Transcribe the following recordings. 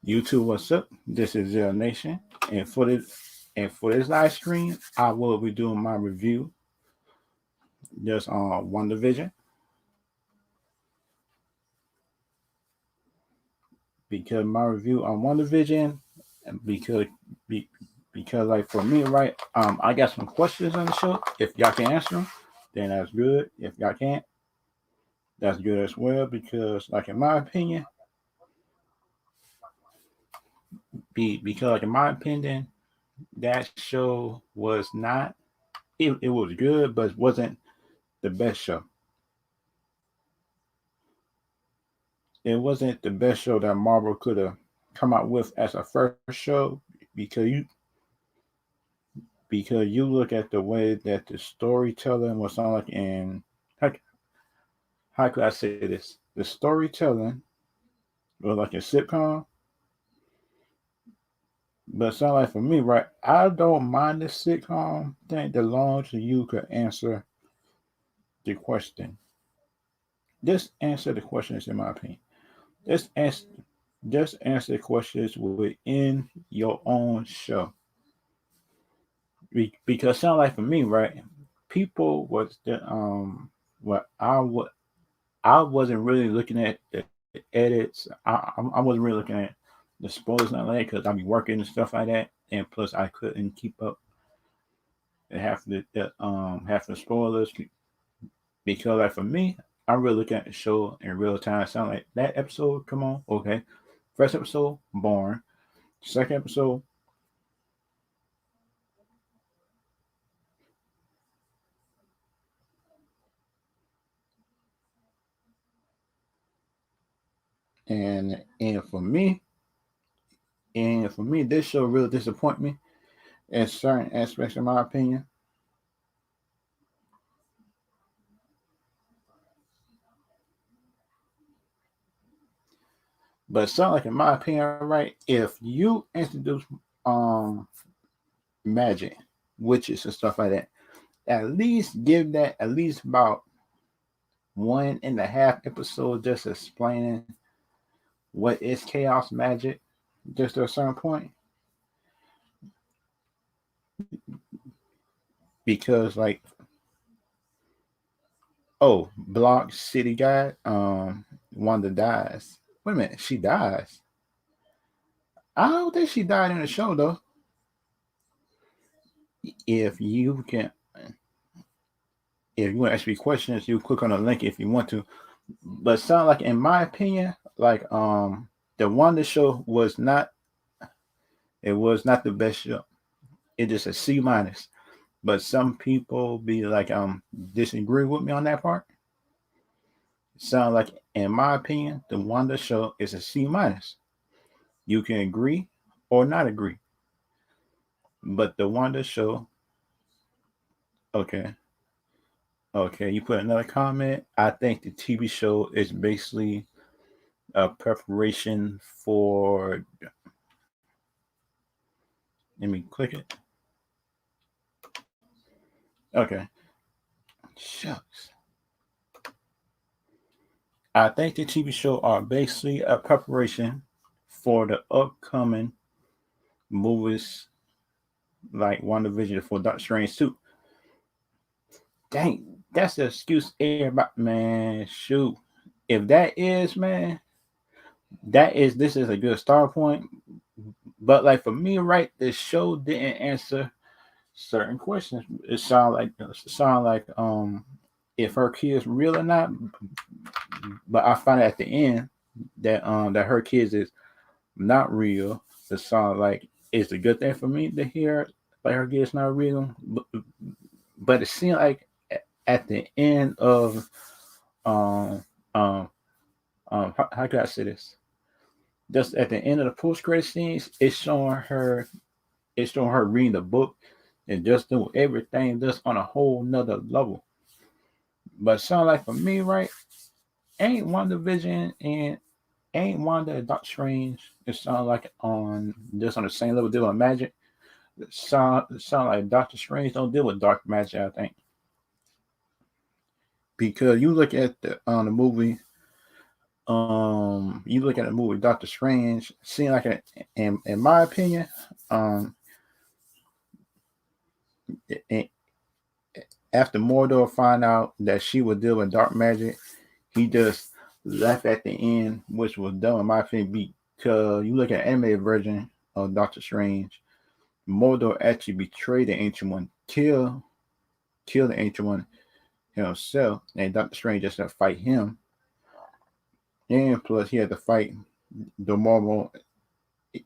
YouTube, what's up? This is Zero Nation, and for this live stream, I will be doing my review just on Wandavision because my review on Wandavision because be, because like for me, right? I got some questions on the show. If y'all can answer them, then that's good. If y'all can't, that's good as well. Because like in my opinion, that show was not. It was good, but it wasn't the best show. It wasn't the best show that Marvel could have come out with as a first show because you look at the way that the storytelling was on like in how could I say this? The storytelling was like a sitcom, but it sound like for me, right? I don't mind the sitcom thing the long as you could answer the question. Just answer the questions in my opinion. Just answer just answer the questions within your own show. Because sound like for me, right? People was the what I wasn't really looking at the edits. I wasn't really looking at the spoilers and all that because I be working and stuff like that, and plus I couldn't keep up with half the spoilers because like for me, I'm really looking at the show in real time. Sound like that episode? Come on, okay. First episode, boring. Second episode, and for me, this show really disappointed me in certain aspects, in my opinion. But something like in my opinion, right? If you introduce um magic, witches and stuff like that, at least give that at least about 1.5 episodes just explaining what is chaos magic, just to a certain point. Because like, oh, Block City Guy, Wanda dies. Wait a minute, she dies. I don't think she died in the show though. If you can, if you want to ask me questions, you click on the link if you want to. But sound like, in my opinion, like the Wonder Show was not. It was not the best show. It is a C minus. But some people be like disagree with me on that part. Sound like, in my opinion, the Wonder Show is a C minus. You can agree or not agree, but the Wonder Show. Okay, okay. You put another comment. I think the TV show is basically a preparation for. Let me click it. Okay. Shucks. I think the TV show are basically a preparation for the upcoming movies like WandaVision for Doctor Strange 2. Dang, that's the excuse everybody, man. Shoot. If that is, man, this is a good start point. But like for me, right, the show didn't answer certain questions. It sound like if her kids real or not. But I find out at the end that her kids is not real. It sound like it's a good thing for me to hear like her kids not real. But it seemed like at the end of um um how can I say this? Just at the end of the post credit scenes, it's showing her reading the book and just doing everything just on a whole nother level. But sound like for me, right? Ain't WandaVision and ain't Wanda and Doctor Strange. It sound like on just on the same level dealing with magic. It sound like Doctor Strange don't deal with dark magic, I think. Because you look at the movie You look at the movie Doctor Strange, seeing like in my opinion, um, it, after Mordor find out that she would deal with dark magic, he just left at the end, which was dumb in my opinion. Because you look at the animated version of Doctor Strange, Mordor actually betrayed the Ancient One, kill the Ancient One himself, and Doctor Strange just had to fight him. And plus, he had to fight the Marvel.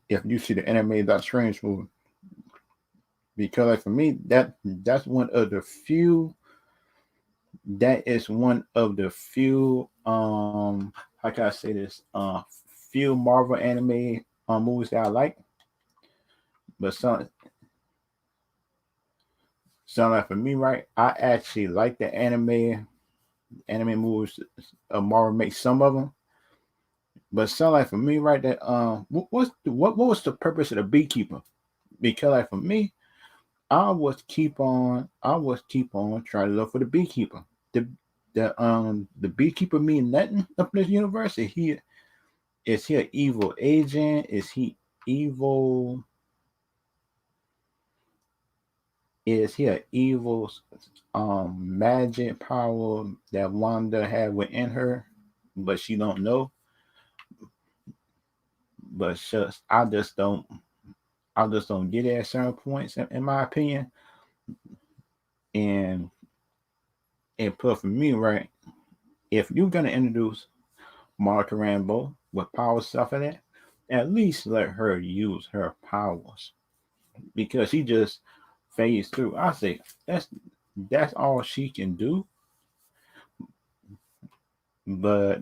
If you see the animated Doctor Strange movie, because like for me, that's one of the few. That is one of the few. How can I say this? Few Marvel anime movies that I like. But some like for me, right? I actually like the anime movies. Marvel makes some of them. But sound like for me, right? That what was the purpose of the beekeeper? Because like for me, I was keep on trying to look for the beekeeper. The the beekeeper mean nothing up in this universe. Is he an evil agent? Is he evil? Is he an evil magic power that Wanda had within her, but she don't know? But just I just don't get it at certain points in my opinion. And put for me, right, if you're gonna introduce Monica Rambeau with power stuff in it, at least let her use her powers. Because she just phased through. I say that's all she can do. But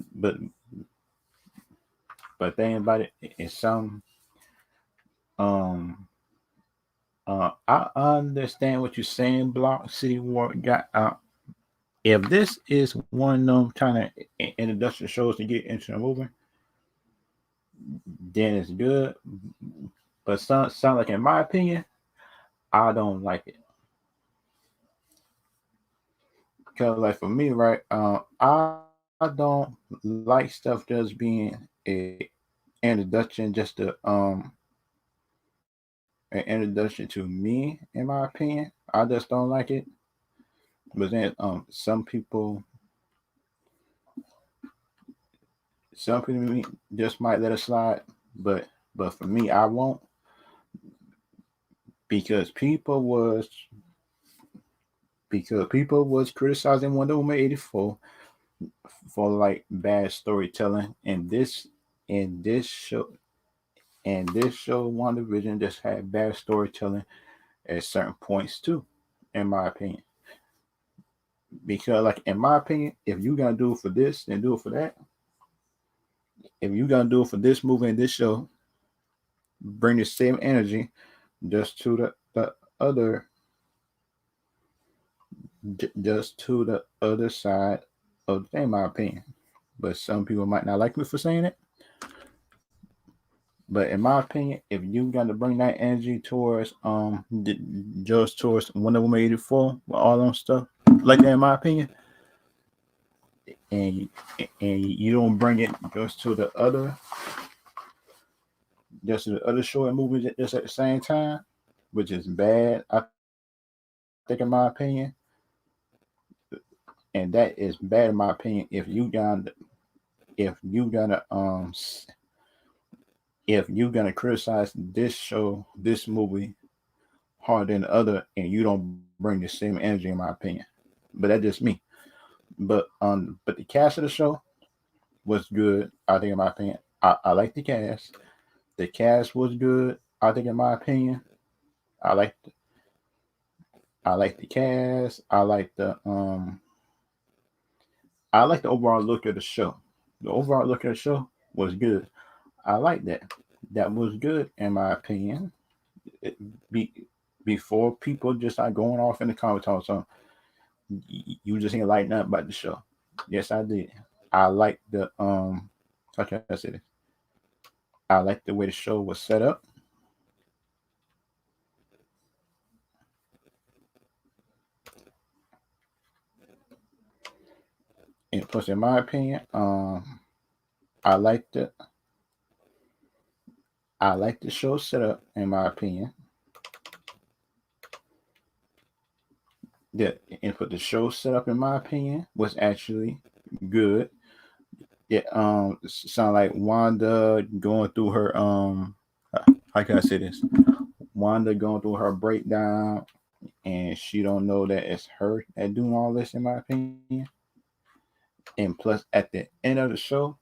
thing about it is some um I understand what you're saying, Block City War got if this is one of them kind of introduction shows to get into the movie, then it's good. But sound like in my opinion, I don't like it. Because like for me, right, I don't like stuff just being a introduction just to an introduction to me. In my opinion, I just don't like it. But then some people just might let it slide. But for me, I won't, because people was criticizing Wonder Woman 84 for like bad storytelling, and this show WandaVision just had bad storytelling at certain points too, in my opinion. Because like in my opinion, if you gonna do it for this, then do it for that. If you gonna do it for this movie and this show, bring the same energy just to the other just to the other side of the thing, in my opinion. But some people might not like me for saying it. But in my opinion, if you got to bring that energy towards just towards Wonder Woman 84 with all them stuff like that, in my opinion, and you don't bring it just to the other show and movies just at the same time, which is bad. I think in my opinion, and that is bad in my opinion. If you gonna if you gonna criticize this show, this movie harder than the other, and you don't bring the same energy, in my opinion. But that's just me. But the cast of the show was good. I think in my opinion, I like the cast. The cast was good. I think in my opinion, I like I like the cast. I like the overall look of the show. The overall look of the show was good. I like that. That was good in my opinion. It, be, Before people just start going off in the comments on something, you just ain't like nothing about the show. Yes, I did. I like the how can I say this? I like the way the show was set up. And plus, in my opinion, I like the I like the show setup, in my opinion. The input the show setup, in my opinion, was actually good. It sound like Wanda going through her how can I say this? Wanda going through her breakdown, and she don't know that it's her that doing all this, in my opinion. And plus, at the end of the show,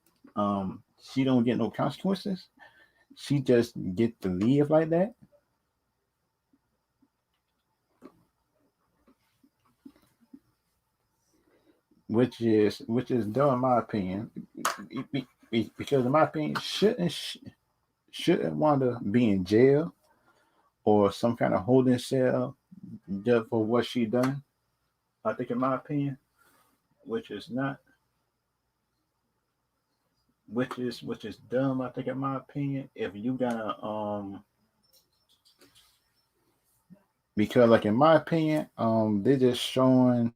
she don't get no consequences. She just get to live like that, which is dumb, in my opinion. Because in my opinion, shouldn't Wanda be in jail or some kind of holding cell just for what she done? I think, in my opinion, which is not, which is dumb. I think, in my opinion, if you gotta because, like, in my opinion, they're just showing,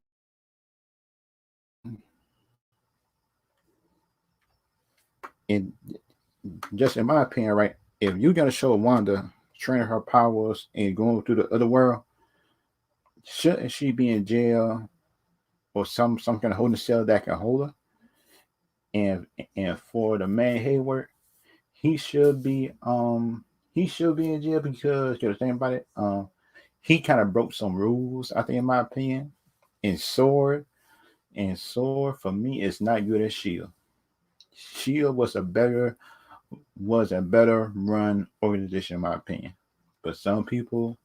in just in my opinion, right? If you gotta show Wanda training her powers and going through the other world, shouldn't she be in jail or some kind of holding cell that can hold her? And and for the man Hayward, he should be he should be in jail because, you know, think about it, he kind of broke some rules, I think, in my opinion. And Sword for me is not good as Shield. Shield was a better run organization, in my opinion. But some people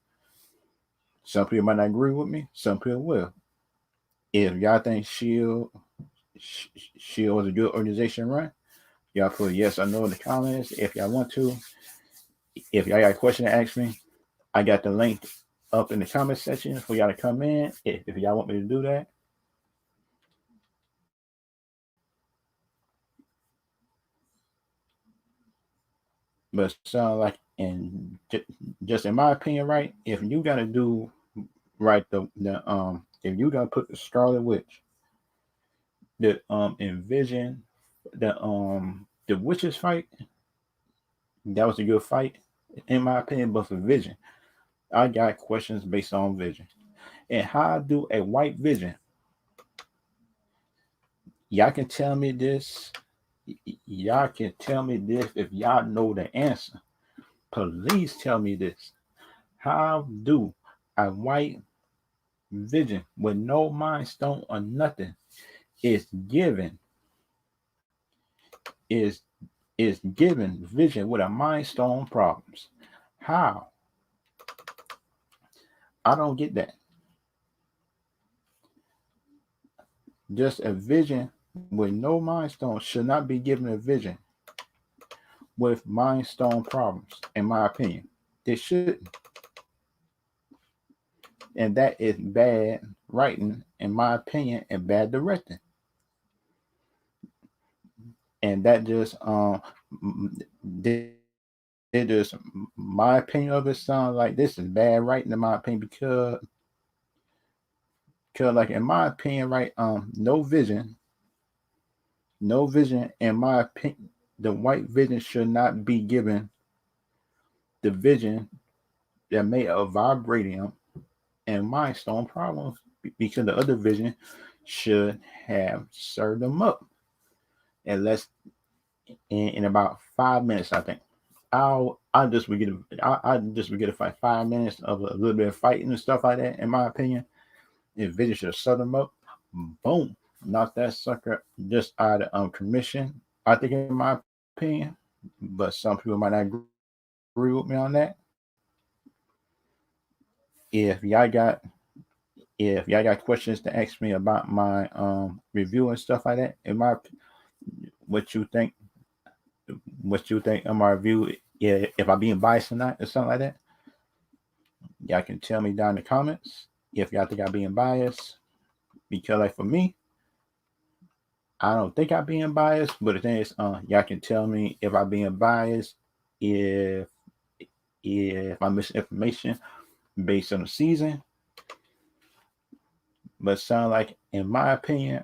might not agree with me. Some people will. If y'all think Shield was a good organization run, y'all put yes or no in the comments if y'all want to. If y'all got a question to ask me, I got the link up in the comment section for y'all to come in if y'all want me to do that. But sound like, and just in my opinion, right? If you gotta do right, if you gotta put the Scarlet Witch, the Envision, the witches fight, that was a good fight, in my opinion. But for Vision, I got questions based on Vision. And how do a white Vision? Y'all can tell me this. Y'all can tell me this if y'all know the answer. Please tell me this. How do a white Vision with no mind stone or nothing is given is is given Vision with a mind stone problems? How? I don't get that. Just a Vision with no mind stone should not be given a Vision with mind stone problems, in my opinion. They shouldn't. And that is bad writing, in my opinion, and bad directing. And that just it just, my opinion of it sounds like this is bad writing, in my opinion, because like, in my opinion, right, no vision, in my opinion, the white Vision should not be given the Vision that made of vibranium and mind stone problems, because the other Vision should have served them up in less in about 5 minutes, I think. I'll just we get I just we get a fight 5 minutes of a little bit of fighting and stuff like that. In my opinion, if Vision should have set them up, boom, knock that sucker just out of commission. I think, in my opinion, but some people might not agree with me on that. If y'all got if y'all got questions to ask me about my review and stuff like that, in my what you think of my review, yeah, if I'm being biased or not, or something like that, y'all can tell me down in the comments if y'all think I'm being biased. Because, like, for me, I don't think I'm being biased, but the thing is, y'all can tell me if I'm being biased, if I'm missing information based on the season. But sound like, in my opinion,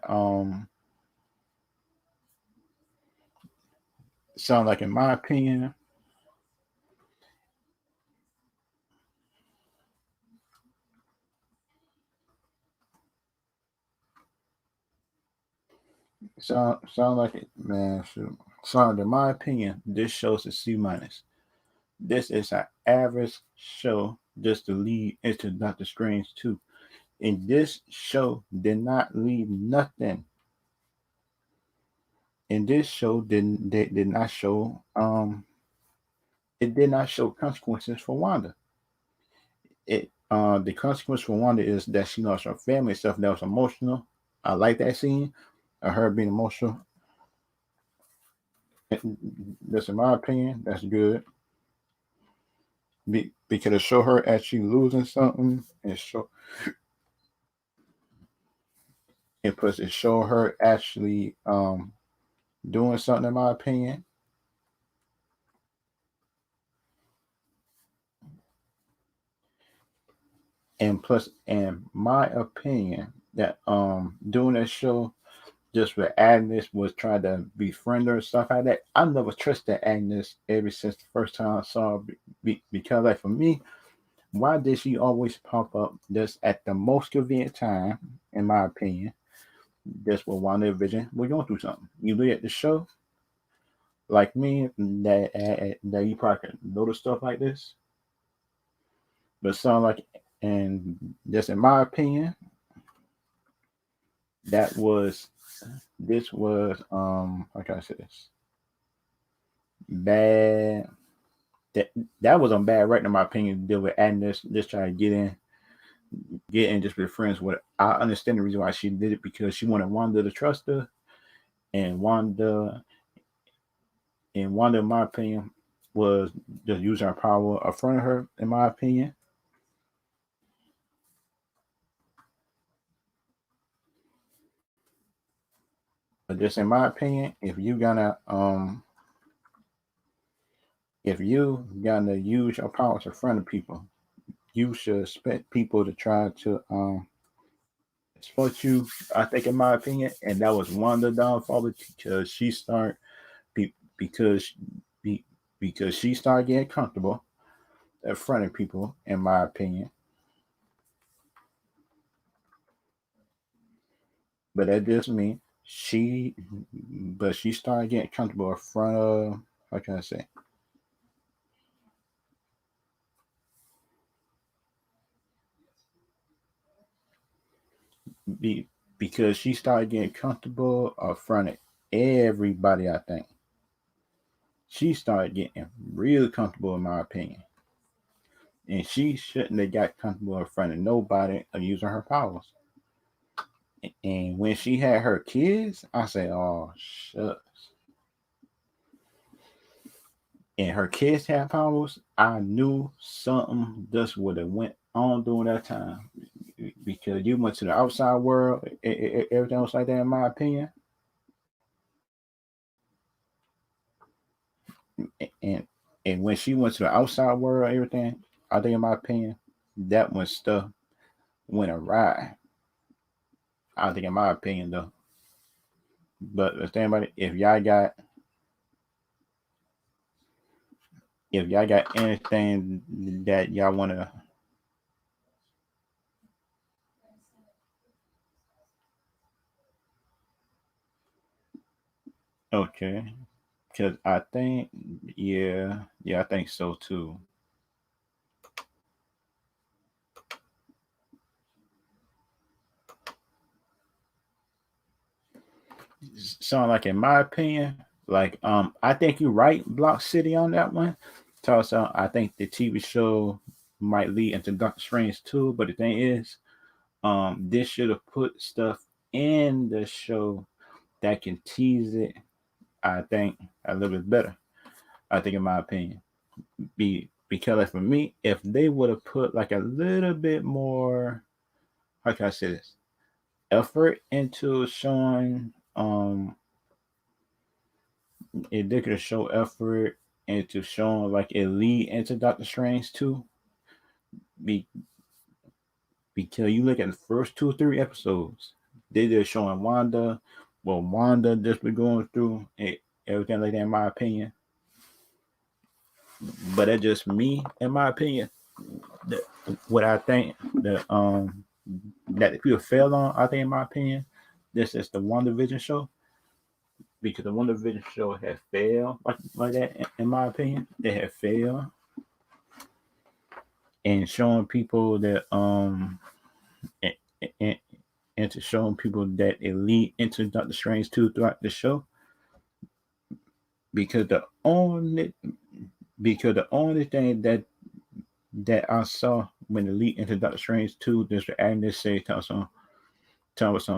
sound like, in my opinion, sound like it, man. Shoot. Sound, in my opinion, this show's a C minus. This is an average show just to lead into Doctor Strange 2. And this show did not leave nothing. And this show did not show it did not show consequences for Wanda. It The consequence for Wanda is that she lost her family and stuff. That was emotional. I like that scene of her being emotional. That's, in my opinion, that's good. Because it show her actually losing something, and show and plus it show her actually doing something, in my opinion. And plus, in my opinion, that doing that show just with Agnes was trying to befriend her and stuff like that. I never trusted Agnes ever since the first time I saw her, because, like, for me, why did she always pop up just at the most convenient time, in my opinion? Just with Wandavision, we're going through something. You look at the show, like me, that you probably can notice stuff like this, but sound like, and just in my opinion, that was this was how can I say this? Bad. That that was on bad, right, in my opinion, to deal with Agnes, just trying to get in, just be friends with her. I understand the reason why she did it, because she wanted Wanda to trust her, and Wanda, in my opinion, was just using her power in front of her, in my opinion. But just in my opinion, if you gonna use your powers in front of people, you should expect people to try to exploit you. I think, in my opinion, and that was one of the downfall, because because be, because she started getting comfortable in front of people, in my opinion. But that just means she started getting comfortable in front of, how can I say, be because she started getting comfortable in front of everybody. I think she started getting really comfortable, in my opinion, and she shouldn't have got comfortable in front of nobody of using her powers. And when she had her kids, I said, "Oh, shucks." And her kids had powers. I knew something just would have went on during that time, because you went to the outside world, everything was like that, in my opinion. And and when she went to the outside world, everything, I think, in my opinion, that when stuff went awry. I think, in my opinion, though. But the thing about it, if y'all got anything that y'all want to, okay, because I think, yeah, I think so too. Sound like, in my opinion, like, I think you're right, Block City, on that one. So I think the TV show might lead into Doctor Strange too, but the thing is, this should have put stuff in the show that can tease it, I think, a little bit better. I think, in my opinion, because, like, for me, if they would have put like a little bit more, how can I say this, effort into showing, if they could have show effort into showing, like, it lead into Doctor Strange too, be, because you look at the first 2 or 3 episodes, they just showing Wanda, what Wanda just been going through, and everything like that, in my opinion. but that's just me, in my opinion. The, what I think that the people fail on, I think, in my opinion, this is the WandaVision show, because the WandaVision show has failed like that. In my opinion, they have failed in showing people that and, and, and to showing people that it lead into Doctor Strange 2 throughout the show, because the only thing that I saw when the lead into Doctor Strange 2, this Agnes say Thompson,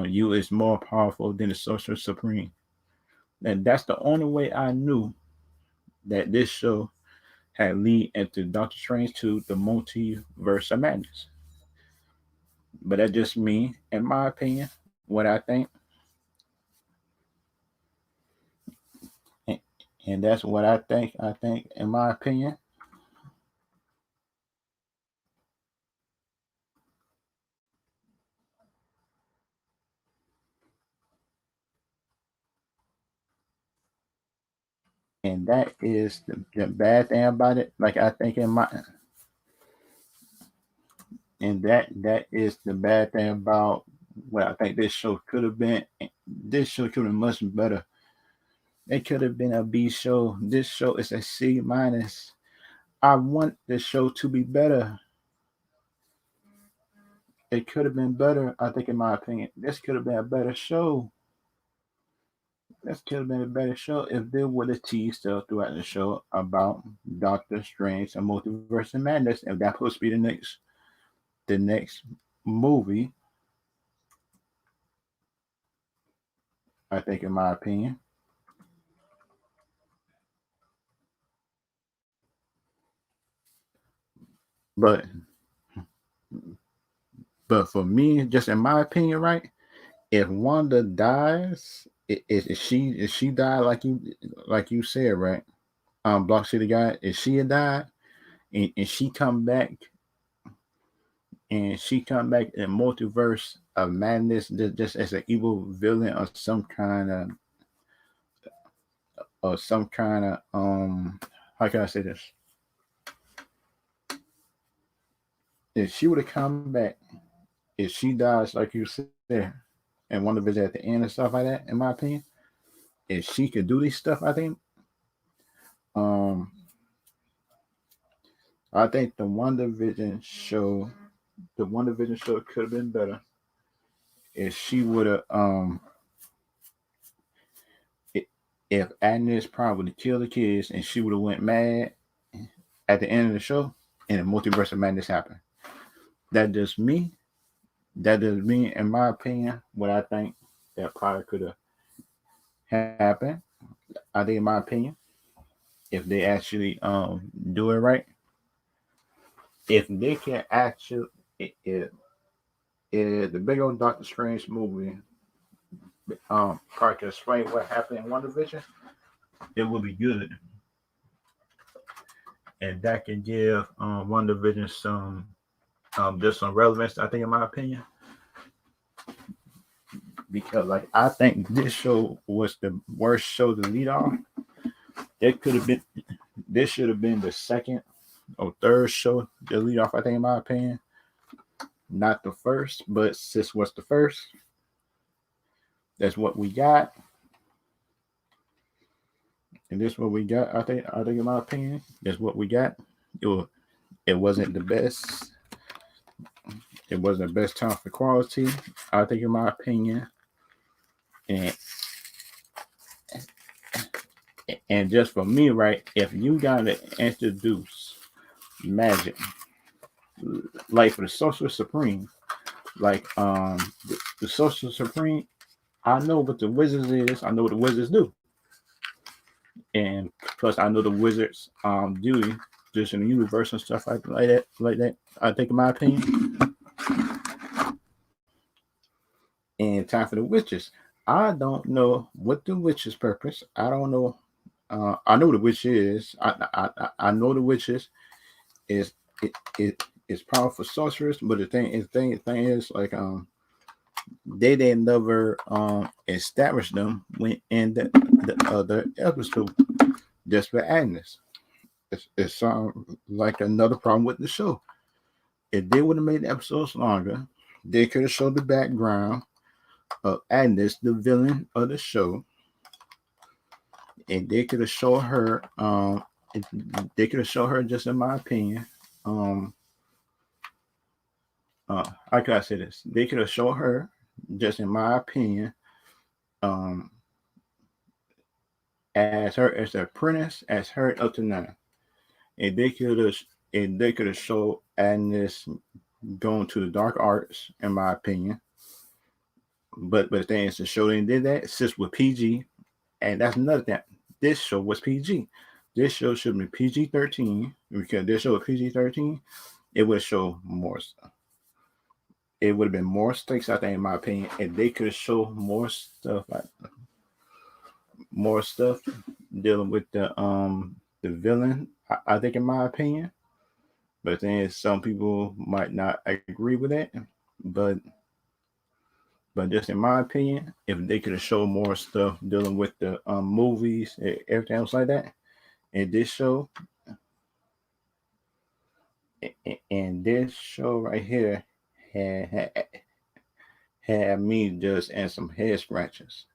you is more powerful than the Sorcerer Supreme. And that's the only way I knew that this show had lead into Doctor Strange 2, the Multiverse of Madness. But that's just me, in my opinion, what I think. And, and that's what I think. I think, in my opinion. And that is the bad thing about it. Like, I think in my and that is the bad thing about what I think this show could have been. This show could have been much better. It could have been a B show. This show is a C minus. I want the show to be better. It could have been better, I think, in my opinion. This could have been a better show. This could have been a better show if they would have teased stuff throughout the show about Doctor Strange and Multiverse of Madness. If that supposed to be the next movie, I think, in my opinion. But for me, just in my opinion, right? If Wanda dies, is she died like you said, right? Block City guy, is she a died, and she come back in Multiverse of Madness, just as an evil villain, or some kind of how can I say this? If she would have come back, if she dies like you said, and one of it at the end and stuff like that, in my opinion, if she could do this stuff, um I think the WandaVision show could have been better if she would have if Agnes probably would have killed the kids and she would have went mad at the end of the show and the multiverse of madness happened. That just me. That is me, in my opinion, what I think that probably could have happened. I think, in my opinion, if they actually do it right, if they can actually, if the big old Doctor Strange movie probably can explain what happened in WandaVision, it will be good, and that can give WandaVision just some relevance. I think, in my opinion, because like I think this show was the worst show to lead off. It could have been. This should have been the second or third show to lead off. I think, in my opinion, not the first, but since what's the first, that's what we got, and this what we got. I think, in my opinion, that's what we got. It wasn't the best. It wasn't the best time for quality. I think, in my opinion, and and just for me, right? If you gotta introduce magic, like for the Sorcerer Supreme, like the Sorcerer Supreme, I know what the Wizards is. I know what the Wizards do, and plus I know the Wizards duty just in the universe and stuff like that. I think, in my opinion, and time for the witches. I don't know what the witch's purpose. I don't know. I know the witch is. I know the witches is it is powerful sorcerers, but the thing is like they didn't never establish them when in the other episode just for Agnes. it sounds like another problem with the show. If they would have made the episodes longer, they could have showed the background of Agnes, the villain of the show, and they could have showed her. They could have showed her, just in my opinion. How can I say this? They could have showed her, just in my opinion, um, as her as the apprentice, as her up to now, and they could have showed Agnes going to the dark arts, in my opinion. But the thing is, the show didn't did that. It's just with PG, and that's another thing. This show was PG. This show should be PG-13, because this show was PG-13. It would show more stuff. It would have been more stakes, I think, in my opinion, and they could show more stuff dealing with the villain. I think, in my opinion. But then some people might not agree with that. But just in my opinion, if they could have showed more stuff dealing with the movies, everything else like that, in this show, and this show right here had me just in some head scratches.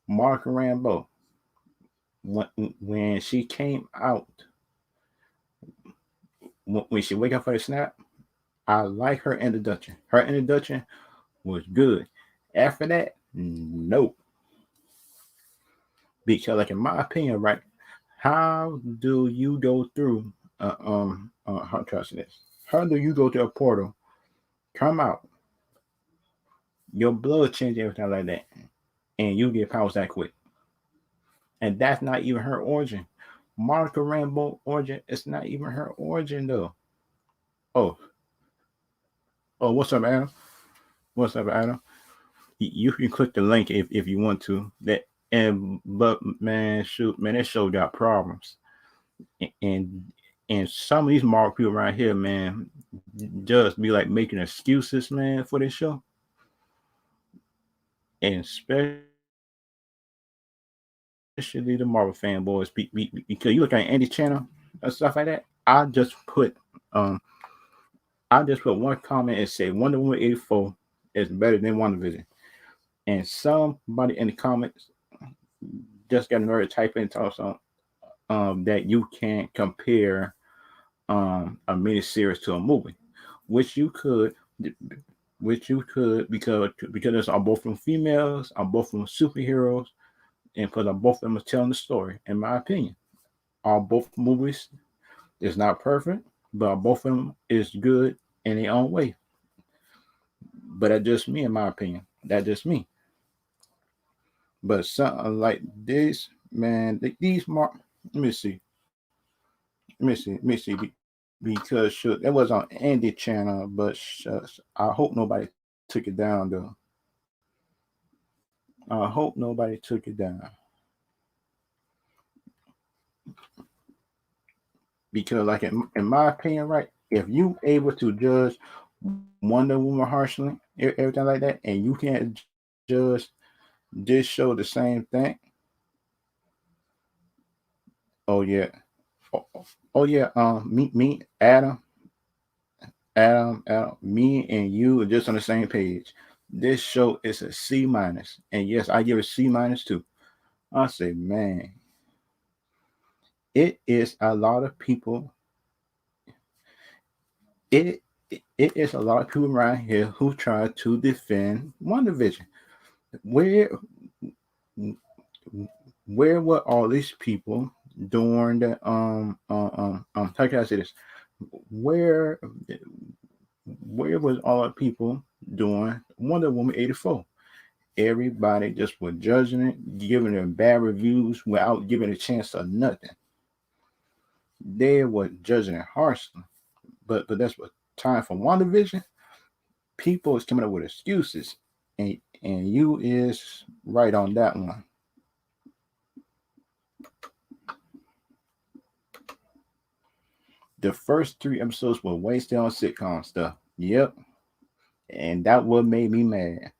Mark Rambo, when she came out, when she wake up for the snap, I like her introduction. Her introduction was good. After that, no. Because, like, in my opinion, right, how do you go through how can I say this? How do you go to a portal, come out, your blood change, everything like that, and you get powers that quick? And that's not even her origin. Monica Rambeau origin, it's not even her origin though. Oh, what's up, Adam? What's up, Adam? You can click the link if you want to. But man, shoot, man, this show got problems. And some of these Mark people around here, man, just be like making excuses, man, for this show. And especially the Marvel fanboys, because you look at Andy's channel and stuff like that. Um I just put one comment and say Wonder Woman 84 is better than WandaVision. And somebody in the comments just got another type in talk on that you can't compare a miniseries to a movie, which you could, because it's are both from females, are both from superheroes, and because both of them are telling the story. In my opinion, all both movies is not perfect, but both of them is good in their own way. But that's just me, in my opinion. That's just me. But something like this, man, these mark. Let me see. Because shoot, that was on Andy channel, but I hope nobody took it down though. I hope nobody took it down, because, like, in my opinion, right, if you able to judge Wonder Woman harshly, everything like that, and you can't judge this show the same thing. Oh yeah, oh, yeah. Adam, me and you are just on the same page. This show is a C minus, and yes, I give it C minus too. I say, man, it is a lot of people. It it is a lot of people around here who try to defend WandaVision. Where where were all these people during the how can I say this? Where was all the people doing Wonder Woman 84? Everybody just was judging it, giving them bad reviews without giving a chance of nothing. They were judging it harshly. But that's what time for WandaVision. People is coming up with excuses. And you is right on that one. The first 3 episodes were wasted on sitcom stuff. Yep. And that what made me mad.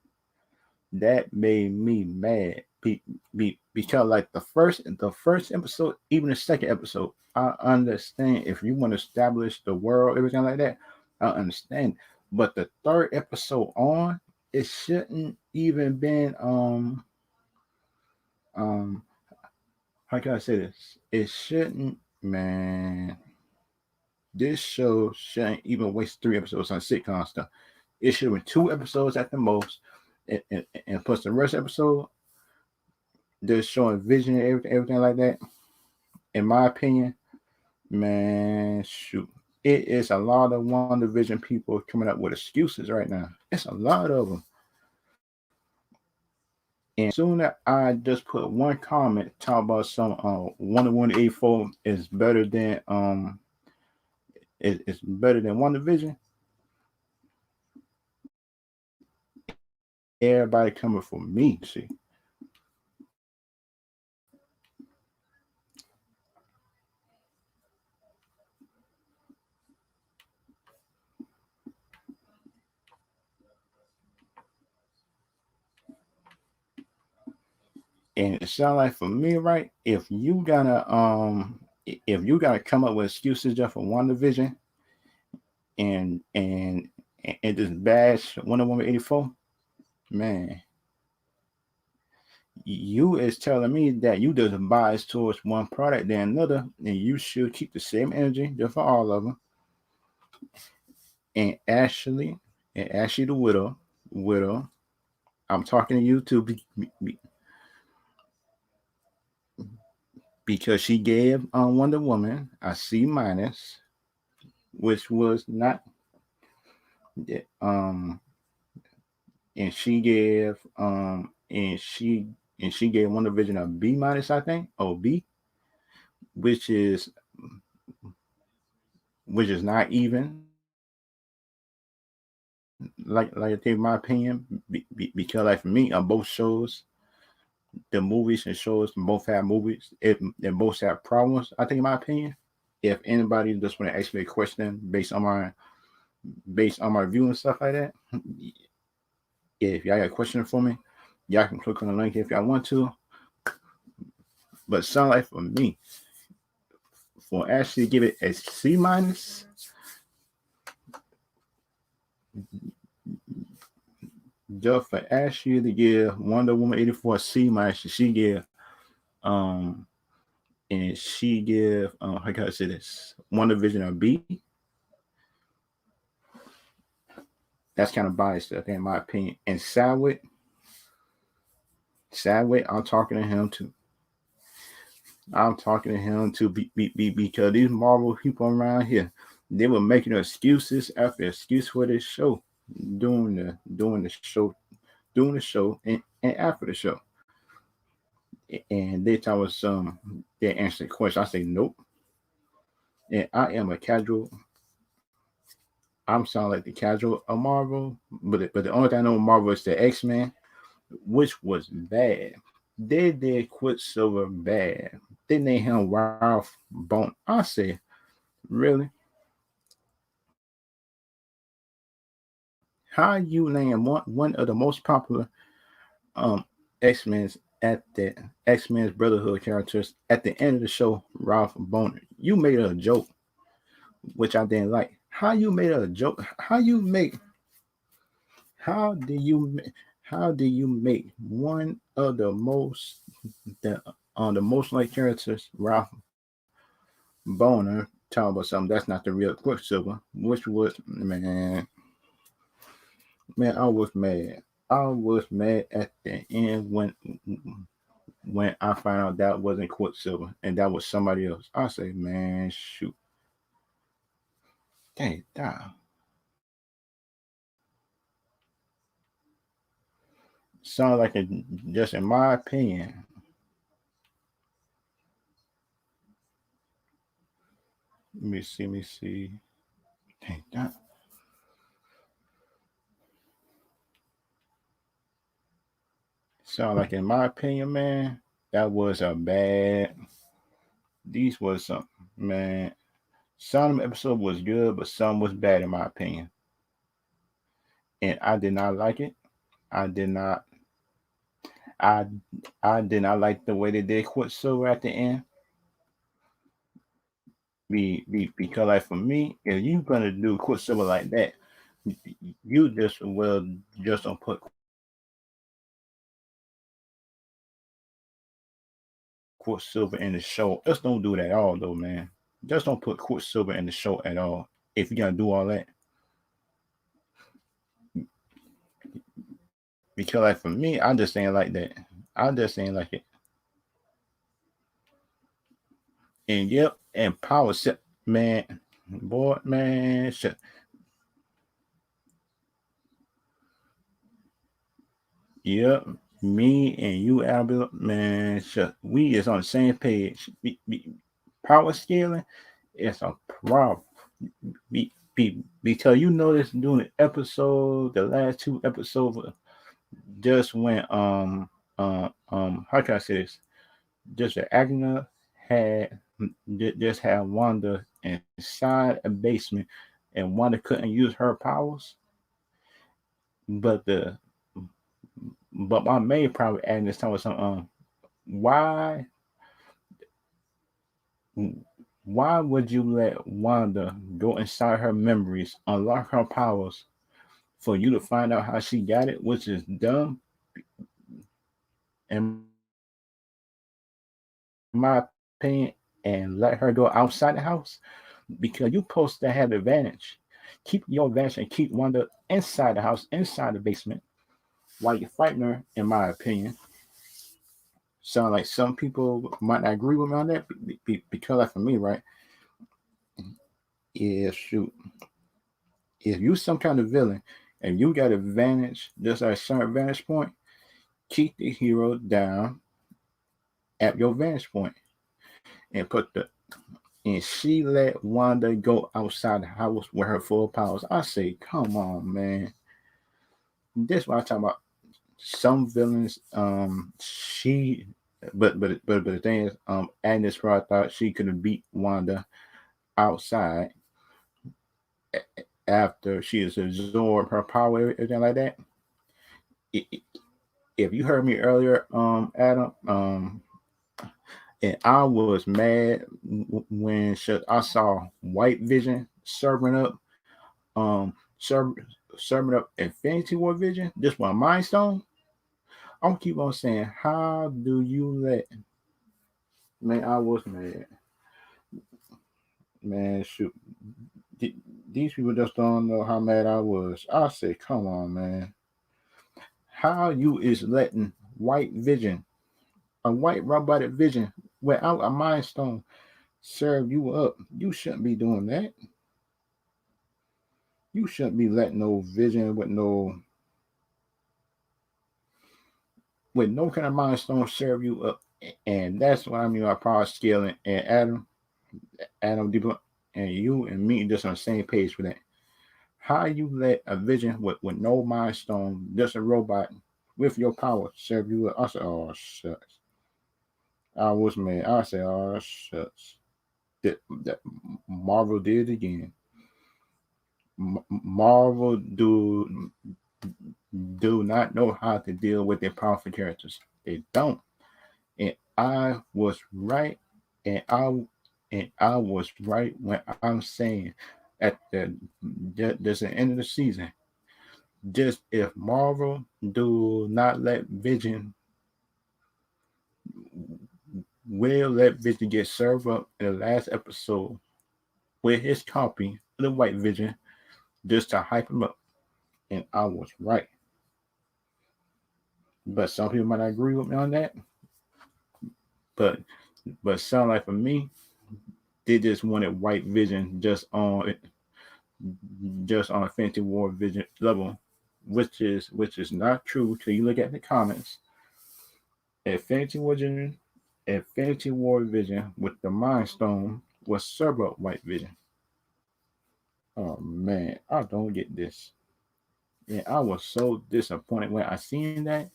That made me mad. because like the first episode, even the second episode, I understand if you want to establish the world, everything like that, I understand. But the third episode on, it shouldn't even been um how can I say this? It shouldn't, man. This show shouldn't even waste 3 episodes on sitcom stuff. It should have been 2 episodes at the most, and plus the rest episode, they're showing vision and everything like that. In my opinion, man, shoot, it is a lot of WandaVision people coming up with excuses right now. It's a lot of them. And soon as I just put one comment talk about some Wonder Woman 84 is better than it's better than WandaVision. Everybody coming for me. See, and it sounds like for me, right? If you gotta come up with excuses just for WandaVision and and and just bash Wonder Woman 84, man, you is telling me that you just bias towards one product than another, and you should keep the same energy just for all of them. And Ashley the widow, I'm talking to you too because she gave Wonder Woman a C minus, which was not um, and she gave and she gave Wonder Vision a B minus, I think, or B, which is which is not even like I think my opinion because like for me on both shows, the movies and shows both have movies if they both have problems. I think in my opinion, if anybody just want to ask me a question based on my view and stuff like that, if y'all got a question for me, y'all can click on the link if y'all want to. But sound like for me, for actually give it a C minus, just for Ashley to give Wonder Woman 84 C minus, she give um and she give how can I say this Wonder Vision a B. That's kind of biased, I think, in my opinion. And Sadwick, I'm talking to him too. I'm talking to him too because these Marvel people around here, they were making excuses after excuse for this show, doing the show, and after the show. And they tell us they answer the question. I say nope. And I am a casual. I'm sound like the casual of Marvel, but the only thing I know of Marvel is the X-Men, which was bad. They did Quicksilver bad. They named him Ralph Bone. I say, really? How you name one of the most popular X-Men's at the X-Men's Brotherhood characters at the end of the show, Ralph Boner? You made a joke, which I didn't like. How you made a joke? How do you how do you make one of the the most like characters, Ralph Boner, talk about something that's not the real Quicksilver, which was man, I was mad. I was mad at the end when I found out that wasn't Quicksilver and that was somebody else. I say, man, shoot, dang, damn. Sounds like a, just in my opinion. Let me see. Dang, that sound like in my opinion, man, that was a bad. These was some man. Some of the episode was good, but some was bad in my opinion, and I did not like it. I did not. I I did not like the way they did Quicksilver at the end. Because like for me, if you gonna do Quicksilver like that, you just well just don't put Quicksilver in the show. Just don't do that at all though, man. Just don't put Quicksilver in the show at all. If you're gonna do all that. Because like for me, I just ain't like that. I just ain't like it. And yep, and power set, man, boy, man, shit. Yep, me and you, Albert, man, shit. We is on the same page. Power scaling is a problem. Because you notice during the episode, the last two episodes, just when how can I say this? Just the Agna had just had Wanda inside a basement, and Wanda couldn't use her powers. But the but my main problem adding this time was some why why would you let Wanda go inside her memories, unlock her powers for you to find out how she got it, which is dumb in my opinion, and let her go outside the house because you supposed to have the advantage. Keep your advantage and keep Wanda inside the house, inside the basement, while you're fighting her, in my opinion. Sound like some people might not agree with me on that because, like for me, right? Yeah, shoot. If you some kind of villain and you got advantage, just at a certain vantage point, keep the hero down at your vantage point and put the and she let Wanda go outside the house with her full powers. I say, come on, man. This what I'm talking about. Some villains, she, but the thing is, Agnes Raw thought she could have beat Wanda outside after she has absorbed her power, everything like that. If you heard me earlier, Adam, and I was mad when I saw White Vision serving up, serving up Infinity War Vision, just one Mind Stone. I'm gonna keep on saying, how do you let? Man, I was mad. Man, shoot, these people just don't know how mad I was. I said, come on, man, how you is letting White Vision, a white robotic Vision, without a Mind Stone, serve you up? You shouldn't be doing that. You shouldn't be letting no Vision with no kind of Mind Stone serve you up. And that's what I mean by power scaling. And Adam Deep, and you and me just on the same page for that. How you let a Vision with no Mind Stone, just a robot with your power serve you up? I said, oh shucks. I was mad. I said, oh shucks. That Marvel did it again. Marvel do not know how to deal with their powerful characters. They don't. And I was right, and I was right when I'm saying at the end of the season, just if Marvel do not let Vision will let Vision get served up in the last episode with his copy of the White Vision just to hype him up. And I was right. But some people might not agree with me on that. But sound like for me, they just wanted White Vision just on Infinity War Vision level, which is not true till you look at the comments. Infinity War Vision, Infinity War Vision with the Mind Stone was server White Vision. Oh man, I don't get this. And I was so disappointed when I seen that,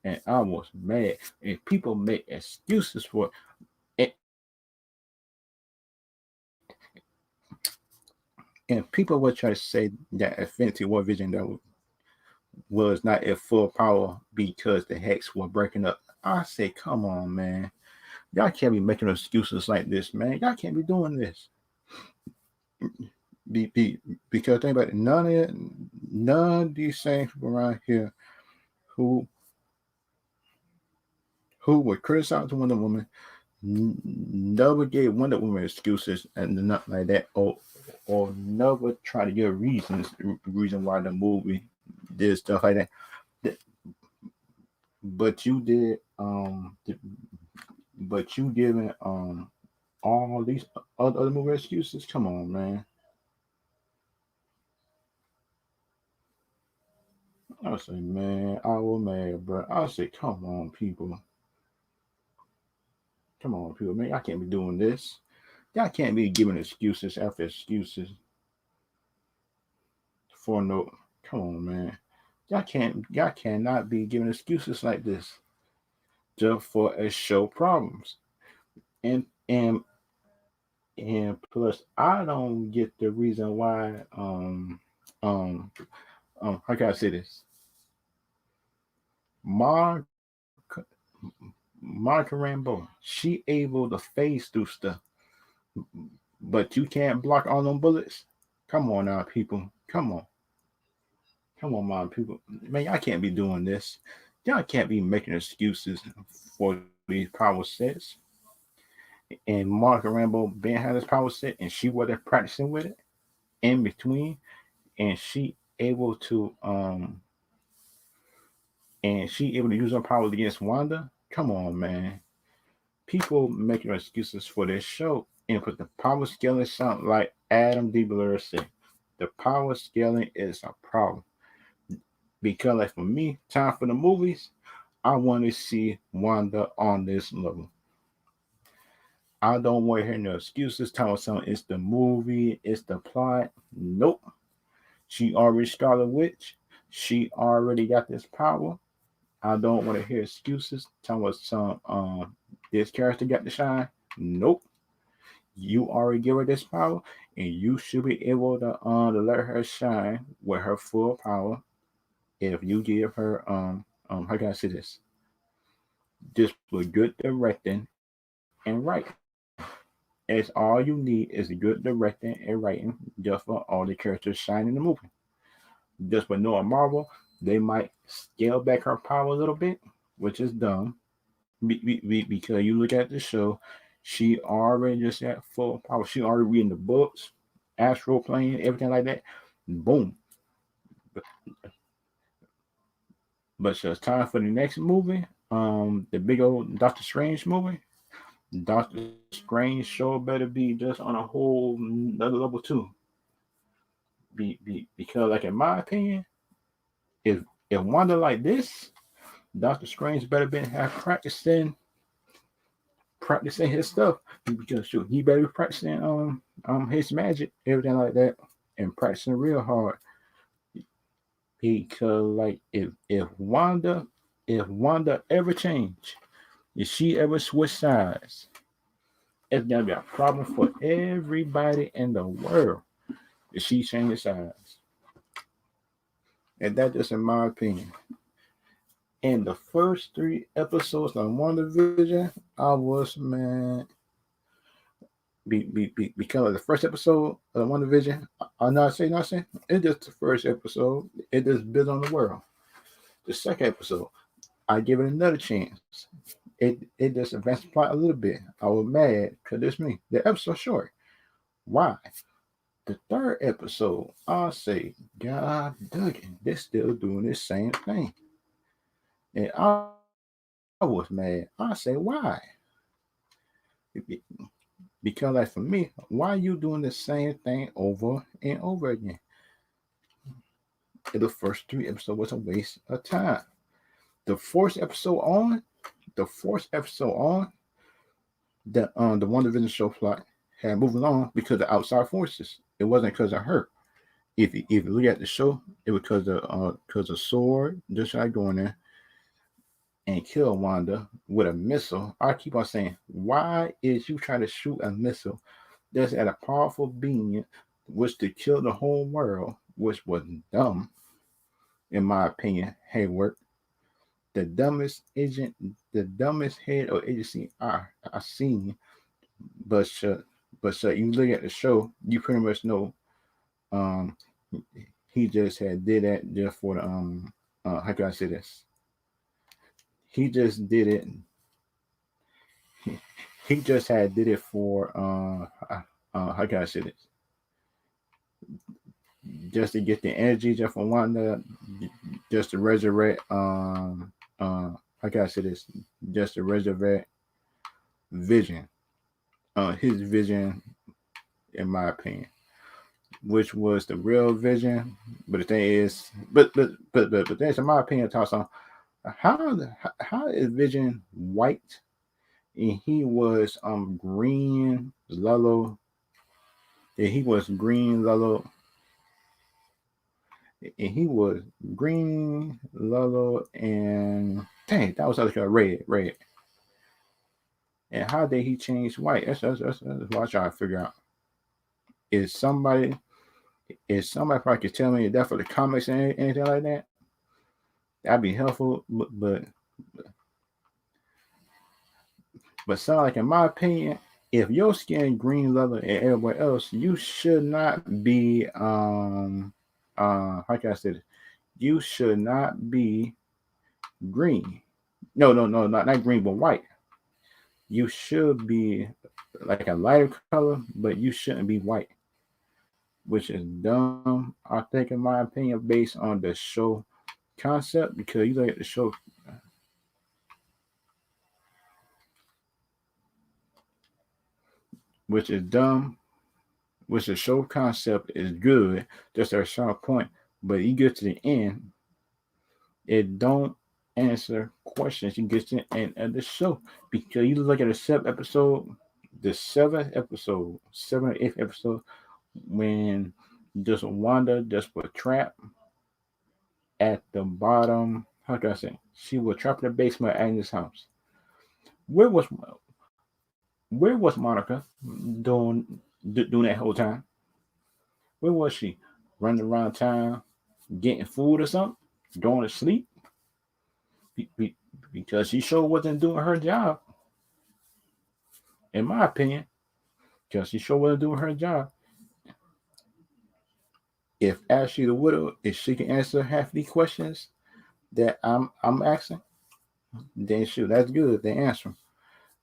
and I was mad. And people make excuses for it. And people would try to say that Infinity War Vision that was not at full power because the hex were breaking up. I say, come on, man. Y'all can't be making excuses like this, man. Y'all can't be doing this. Be, because think about it, none of these same people around here who would criticize Wonder Woman never gave Wonder Woman excuses and nothing like that, or never try to give reason why the movie did stuff like that. But you did, but you giving all these other movie excuses. Come on, man. I say, man, I was mad, bro. I say, come on, people. Come on, people, man. I can't be doing this. Y'all can't be giving excuses after excuses for no. Come on, man. Y'all cannot be giving excuses like this just for a show problems. And and and plus, I don't get the reason why. How can I say this? Mark Monica Rambeau, she able to phase through stuff, but you can't block all them bullets. Come on now, people. Come on, my people. Man, y'all can't be doing this. Y'all can't be making excuses for these power sets. And Monica Rambeau been had this power set, and she wasn't practicing with it in between, and she able to use her powers against Wanda. Come on, man. People making excuses for this show, and put the power scaling sound like Adam D. Blair said. The power scaling is a problem because, like for me, time for the movies, I want to see Wanda on this level. I don't want to hear no excuses telling someone it's the movie, it's the plot. Nope. She already Scarlet Witch. She already got this power. I don't want to hear excuses telling us some this character got to shine. Nope. You already give her this power, and you should be able to let her shine with her full power if you give her how can I say this? Just with good directing and writing. It's all you need is good directing and writing just for all the characters shine in the movie. Just with Noah Marvel, they might scale back her power a little bit, which is dumb. Because you look at the show, she already just at full power. She already reading the books, astral plane, everything like that. Boom. But, but so it's time for the next movie. The big old Doctor Strange movie. Doctor Strange show better be just on a whole another level too. Because like in my opinion, if Wanda like this, Doctor Strange better been have practicing his stuff because shoot, he better be practicing his magic, everything like that, and practicing real hard. Because like if Wanda ever change, if she ever switch sides, it's gonna be a problem for everybody in the world if she changes sides. And that's just in my opinion. In the first 3 episodes of WandaVision, I was man because of the first episode of WandaVision. I'm not saying nothing. It's just the first episode. It just built on the world. The second episode, I give it another chance. It just advanced the plot a little bit. I was mad because it's me. The episode short. Why? The third episode, I say, God dang it, they're still doing this same thing. And I was mad. I say, why? Because like for me, why are you doing the same thing over and over again? The first 3 episodes was a waste of time. The fourth episode on, the fourth episode on, the WandaVision show plot had moving on because of outside forces. It wasn't because of her. If you look at the show, it was because of Sword just like going there and kill Wanda with a missile. I keep on saying, why is you trying to shoot a missile that's at a powerful being, which to kill the whole world, which was dumb. in my opinion, Hayward, the dumbest agent, the dumbest head of agency I seen. But you look at the show, you pretty much know um he just had did that just for the how can I say this? He just did it. He just had did it for how can I say this? Just to get the energy just from Wanda, just to resurrect how can I say this? Just to resurrect Vision, his vision, in my opinion, which was the real Vision. But the thing is, but that's in my opinion, talks on how is Vision white and he was green Lolo. And he was green Lolo, and he was green Lolo, and dang, that was other color red. And how did he change white? That's what I try to figure out. Is somebody probably could tell me that for the comics and anything like that? That'd be helpful. But so like in my opinion, if your skin green leather and everybody else, you should not be how can I say this? You should not be green. No, not green, but white. You should be like a lighter color, but you shouldn't be white, which is dumb. I think, in my opinion, based on the show concept, because you look at the show, which is dumb, which the show concept is good, just at a certain point, but you get to the end, it don't answer questions. You get to the end of the show because you look at the seventh or eighth episode, when just Wanda just was trapped at the bottom. How can I say? She was trapped in the basement at Agnes' house. Where was Monica doing that whole time? Where was she? Running around town, getting food or something, going to sleep? Because she sure wasn't doing her job, in my opinion. Because she sure wasn't doing her job. If Ashley the widow, if she can answer half the questions that I'm asking, then shoot, that's good. They answer them.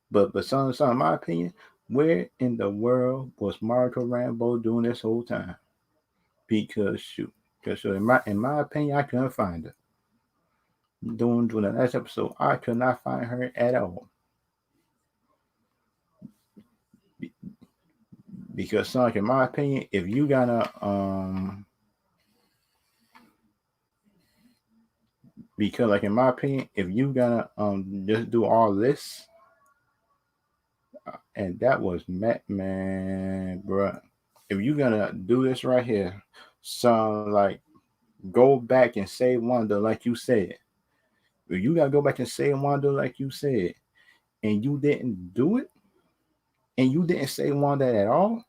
But some, in my opinion, where in the world was Marco Rambo doing this whole time? Because in my opinion, I couldn't find her. During the last episode, I could not find her at all. Because Sonic, in my opinion, if you gotta because like in my opinion, if you gotta just do all this, and that was man, bruh. If you gonna do this right here, so like go back and save Wanda like you said. If you gotta go back and save Wanda like you said, and you didn't do it, and you didn't save Wanda at all,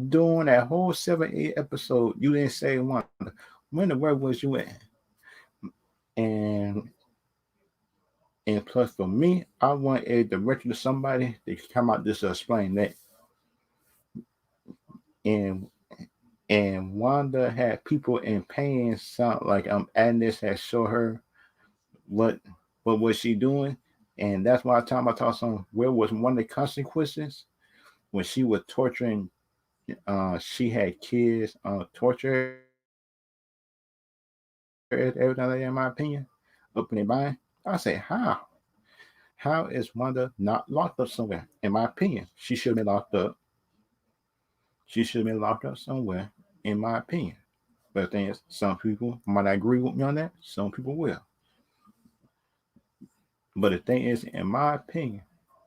during that whole 7-8 episode, you didn't save Wanda. When the world was you at? And plus for me, I want a director to somebody to come out just to explain that. And Wanda had people in pain. Sound like Agnes had show her what was she doing, and that's why I talk on where was one of the consequences when she was torturing. She had kids torture everything like that, in my opinion, up in their mind. I say how. How is Wanda not locked up somewhere? In my opinion, she should have been locked up. She should have been locked up somewhere, in my opinion. But the thing is, some people might not agree with me on that. Some people will. But the thing is, in my opinion,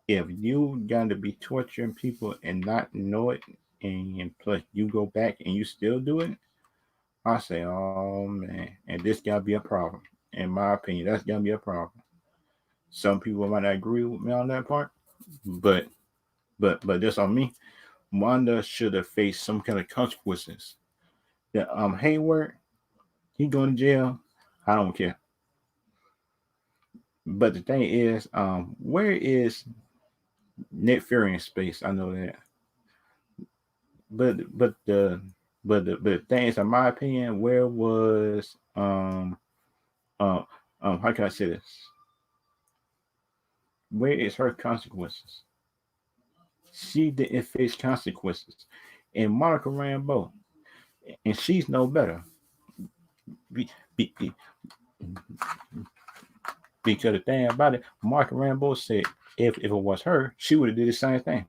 if you got to be torturing people and not know it, and plus you go back and you still do it, I say, oh man, and this gotta be a problem. In my opinion, that's gotta be a problem. Some people might not agree with me on that part, but just on me, Wanda should have faced some kind of consequences. That Hayward, he going to jail. I don't care. But the thing is, where is Nick Fury in space? I know that, but the thing is, in my opinion, where was um how can I say this? Where is her consequences? She didn't face consequences, and Monica Rambeau, and she's no better. Be, be, be- because the thing about it, Monica Rambeau said if it was her, she would have did the same thing.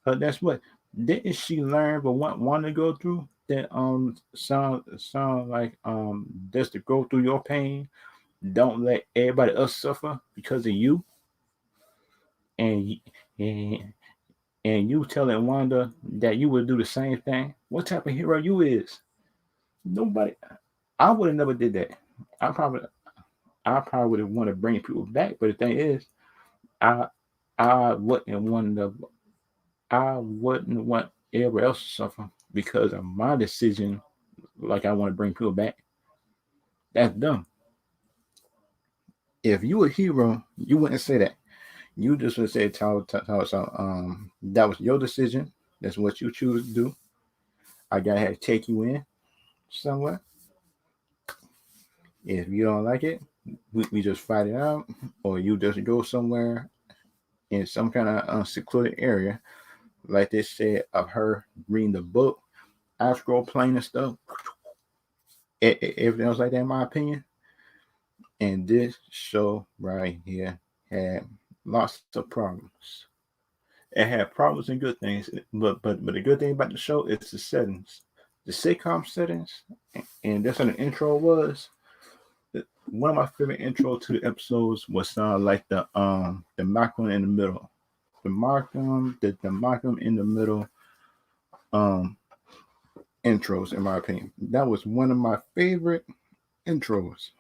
But that's what didn't she learn? But want to go through that sound like just to go through your pain. Don't let everybody else suffer because of you, and and and you telling Wanda that you would do the same thing. What type of hero you is? Nobody. I would have never did that. I probably I probably would have wanted to bring people back. But the thing is, I I wouldn't want to. I wouldn't want everybody else to suffer because of my decision. Like I want to bring people back. That's dumb. If you a hero, you wouldn't say that. You just would say, that was your decision. That's what you choose to do. I gotta have to take you in somewhere. If you don't like it, we just fight it out, or you just go somewhere in some kind of secluded area, like they said of her reading the book, astral plane and stuff. Everything else like that, in my opinion. And this show right here had lots of problems. It had problems and good things, but the good thing about the show is the settings, the sitcom settings, and that's what the intro was. One of my favorite intro to the episodes was like the Malcolm in the middle, the Malcolm in the middle um intros, in my opinion. That was one of my favorite intros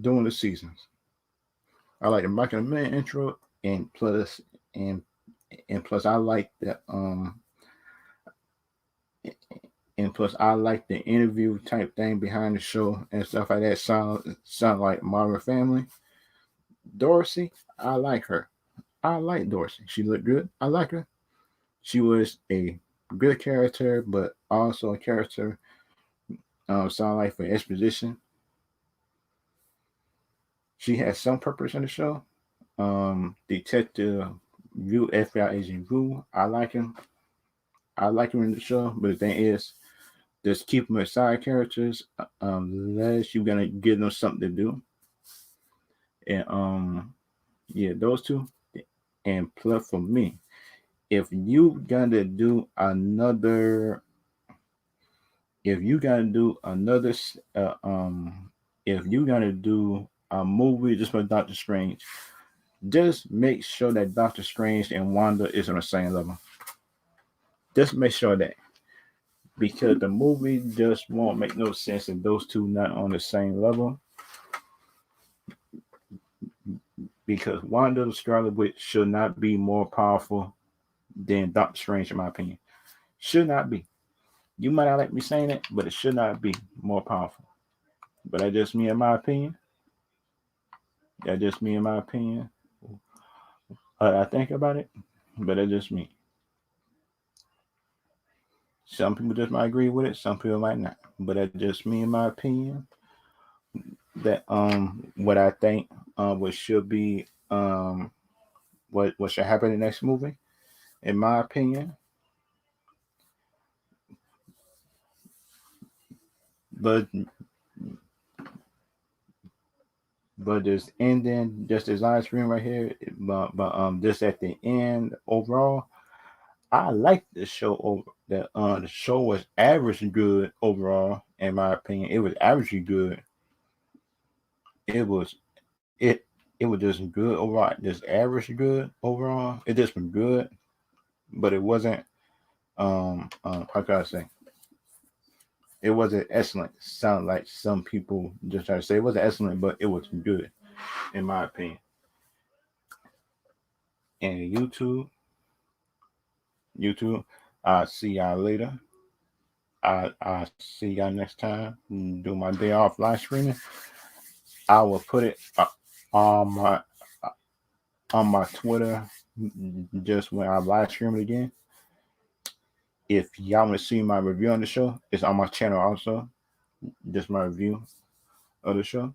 during the seasons. I like the Malcolm in the middle intro, and and plus I like the and plus I like the interview type thing behind the show and stuff like that. Sound like Modern Family. Dorsey, I like her. I like Dorsey. She looked good. I like her. She was a good character, but also a character sound like for exposition. She has some purpose in the show. Detective View, FBI Agent View. I like him. I like him in the show, but the thing is, just keep them as side characters unless you're gonna give them something to do. And yeah, those two. And plus for me, if you gotta do another, if you gotta do another, if you gotta do a movie just with Doctor Strange, just make sure that Doctor Strange and Wanda is on the same level. Just make sure that because the movie just won't make no sense if those two not on the same level. Because Wanda the Scarlet Witch should not be more powerful than Doctor Strange, in my opinion. Should not be. You might not like me saying it, but it should not be more powerful. But that's just me in my opinion. That's just me in my opinion. I think about it, but that's just me. Some people just might agree with it, some people might not. But that's just me in my opinion. That what I think what should be what should happen in the next movie, in my opinion. But just ending just this last screen right here, but just at the end overall, I like the show over that the show was average good overall, in my opinion. It was averagely good. It was it it was just good overall, just average good overall. It just been good, but it wasn't how can I say? It wasn't excellent. Sound like some people just try to say it wasn't excellent, but it was good in my opinion. And YouTube, I'll see y'all later. I see y'all next time. Do my day off live streaming. I will put it on my on my Twitter just when I live stream it again. If y'all want to see my review on the show, it's on my channel also. Just my review of the show.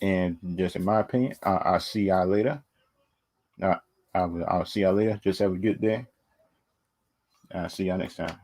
And just in my opinion, I'll see y'all later. I'll see y'all later. Just have a good day. I'll see y'all next time.